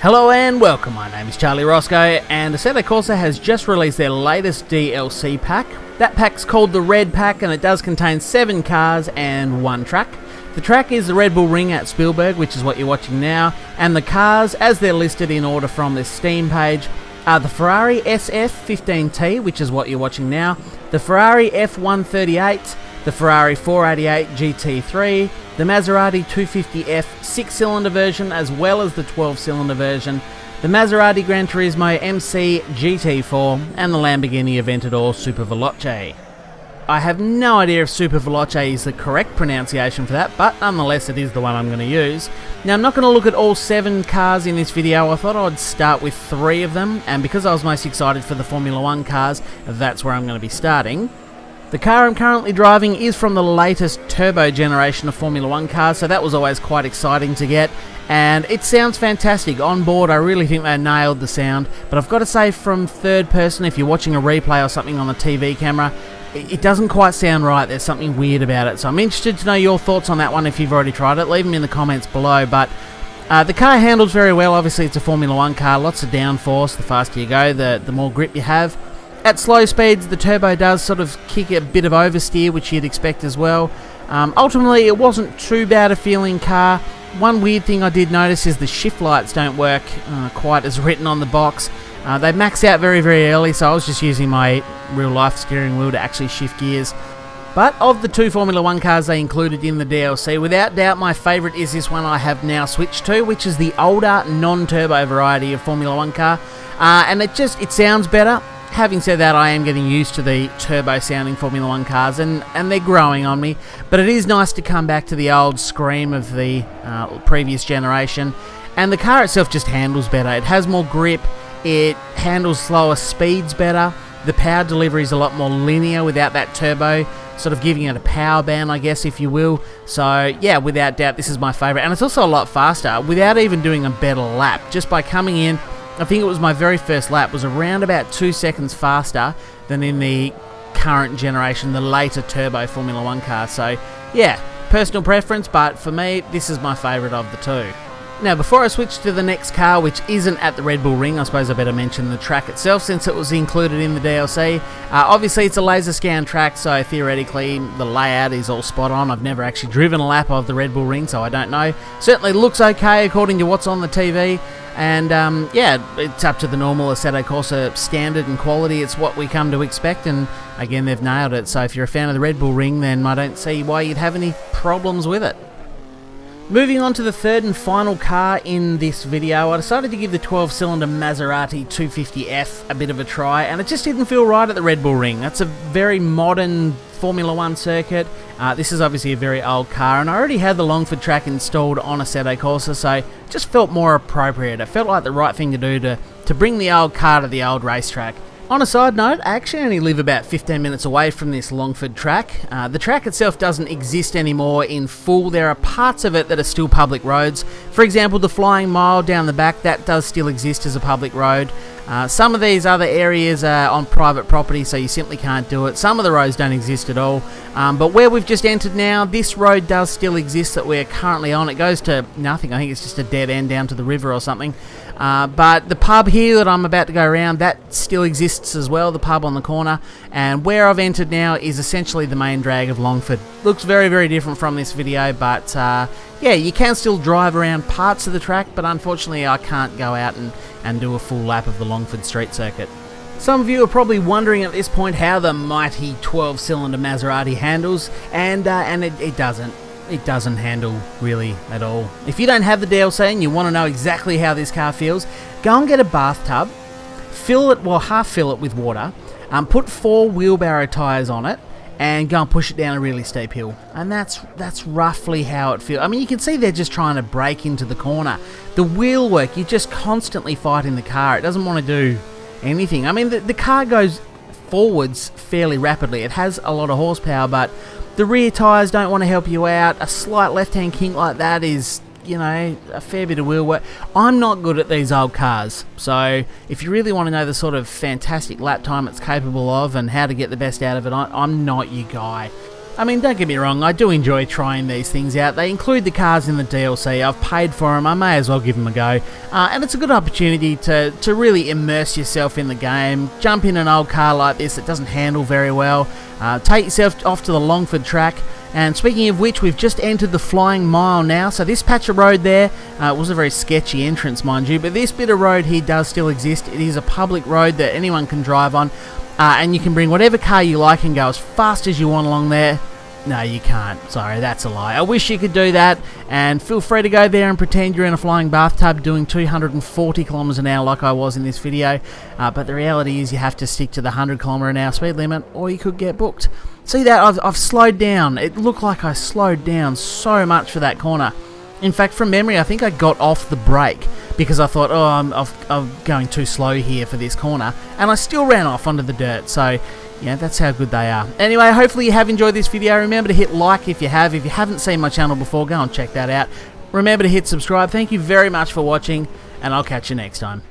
Hello and welcome, my name is Charlie Roscoe, and Assetto Corsa has just released their latest DLC pack. That pack's called the Red Pack, and it does contain 7 cars and 1 track. The track is the Red Bull Ring at Spielberg, which is what you're watching now, and the cars, as they're listed in order from this Steam page, are the Ferrari SF15-T, which is what you're watching now, the Ferrari F138, the Ferrari 488 GT3, the Maserati 250F 6-cylinder version, as well as the 12-cylinder version, the Maserati Gran Turismo MC GT4, and the Lamborghini Aventador Super Veloce. I have no idea if Super Veloce is the correct pronunciation for that, but nonetheless it is the one I'm going to use. Now, I'm not going to look at all 7 cars in this video. I thought I'd start with 3 of them, and because I was most excited for the Formula 1 cars, that's where I'm going to be starting. The car I'm currently driving is from the latest turbo generation of Formula 1 cars, so that was always quite exciting to get, and it sounds fantastic. On board, I really think they nailed the sound, but I've got to say, from third person, if you're watching a replay or something on the TV camera, it doesn't quite sound right. There's something weird about it, so I'm interested to know your thoughts on that one. If you've already tried it, leave them in the comments below. But the car handles very well. Obviously, it's a Formula 1 car, lots of downforce. The faster you go, the more grip you have. At slow speeds, the turbo does sort of kick a bit of oversteer, which you'd expect as well. Ultimately, it wasn't too bad a feeling car. One weird thing I did notice is the shift lights don't work quite as written on the box. They max out very, very early, so I was just using my real-life steering wheel to actually shift gears. But of the 2 Formula 1 cars they included in the DLC, without doubt my favourite is this one I have now switched to, which is the older, non-turbo variety of Formula 1 car. And it sounds better. Having said that, I am getting used to the turbo-sounding Formula 1 cars, and they're growing on me. But it is nice to come back to the old scream of the previous generation. And the car itself just handles better. It has more grip. It handles slower speeds better. The power delivery is a lot more linear without that turbo, sort of giving it a power band, I guess, if you will. So, yeah, without doubt, this is my favourite. And it's also a lot faster without even doing a better lap. Just by coming in, I think it was my very first lap, was around about 2 seconds faster than in the current generation, the later turbo Formula 1 car. So, yeah, personal preference, but for me, this is my favourite of the 2. Now, before I switch to the next car, which isn't at the Red Bull Ring, I suppose I better mention the track itself since it was included in the DLC. Obviously, it's a laser scan track, so theoretically the layout is all spot on. I've never actually driven a lap of the Red Bull Ring, so I don't know. Certainly looks okay according to what's on the TV. And yeah, it's up to the normal Assetto Corsa standard and quality. It's what we come to expect, and again, they've nailed it. So if you're a fan of the Red Bull Ring, then I don't see why you'd have any problems with it. Moving on to the third and final car in this video, I decided to give the 12-cylinder Maserati 250F a bit of a try, and it just didn't feel right at the Red Bull Ring. That's a very modern Formula 1 circuit. This is obviously a very old car, and I already had the Longford track installed on Assetto Corsa, so it just felt more appropriate. It felt like the right thing to do to bring the old car to the old racetrack. On a side note, I actually only live about 15 minutes away from this Longford track. The track itself doesn't exist anymore in full. There are parts of it that are still public roads. For example, the Flying Mile down the back, that does still exist as a public road. Some of these other areas are on private property, so you simply can't do it. Some of the roads don't exist at all. But where we've just entered now, this road does still exist that we're currently on. It goes to nothing. I think it's just a dead end down to the river or something. But the pub here that I'm about to go around, that still exists as well, the pub on the corner. And where I've entered now is essentially the main drag of Longford. Looks very, very different from this video, but yeah, you can still drive around parts of the track, but unfortunately I can't go out and do a full lap of the Longford Street Circuit. Some of you are probably wondering at this point how the mighty 12-cylinder Maserati handles, and it doesn't. It doesn't handle really at all. If you don't have the DLC and you want to know exactly how this car feels, go and get a bathtub, half fill it with water, put 4 wheelbarrow tyres on it, and go and push it down a really steep hill. And that's roughly how it feels. I mean, you can see they're just trying to break into the corner. The wheel work, you're just constantly fighting the car. It doesn't want to do anything. I mean, the car goes forwards fairly rapidly. It has a lot of horsepower, but the rear tyres don't want to help you out. A slight left-hand kink like that is, you know, a fair bit of wheel work. I'm not good at these old cars, so if you really want to know the sort of fantastic lap time it's capable of and how to get the best out of it, I'm not your guy. I mean, don't get me wrong, I do enjoy trying these things out. They include the cars in the DLC. I've paid for them, I may as well give them a go. And it's a good opportunity to really immerse yourself in the game. Jump in an old car like this that doesn't handle very well. Take yourself off to the Longford track. And speaking of which, we've just entered the Flying Mile now. So this patch of road there was a very sketchy entrance, mind you. But this bit of road here does still exist. It is a public road that anyone can drive on. And you can bring whatever car you like and go as fast as you want along there. No, you can't. Sorry, that's a lie. I wish you could do that. And feel free to go there and pretend you're in a flying bathtub doing 240 kilometers an hour like I was in this video. But the reality is you have to stick to the 100 kilometer an hour speed limit or you could get booked. See that? I've slowed down. It looked like I slowed down so much for that corner. In fact, from memory, I think I got off the brake because I thought, oh, I'm going too slow here for this corner. And I still ran off onto the dirt. So, yeah, that's how good they are. Anyway, hopefully you have enjoyed this video. Remember to hit like if you have. If you haven't seen my channel before, go and check that out. Remember to hit subscribe. Thank you very much for watching, and I'll catch you next time.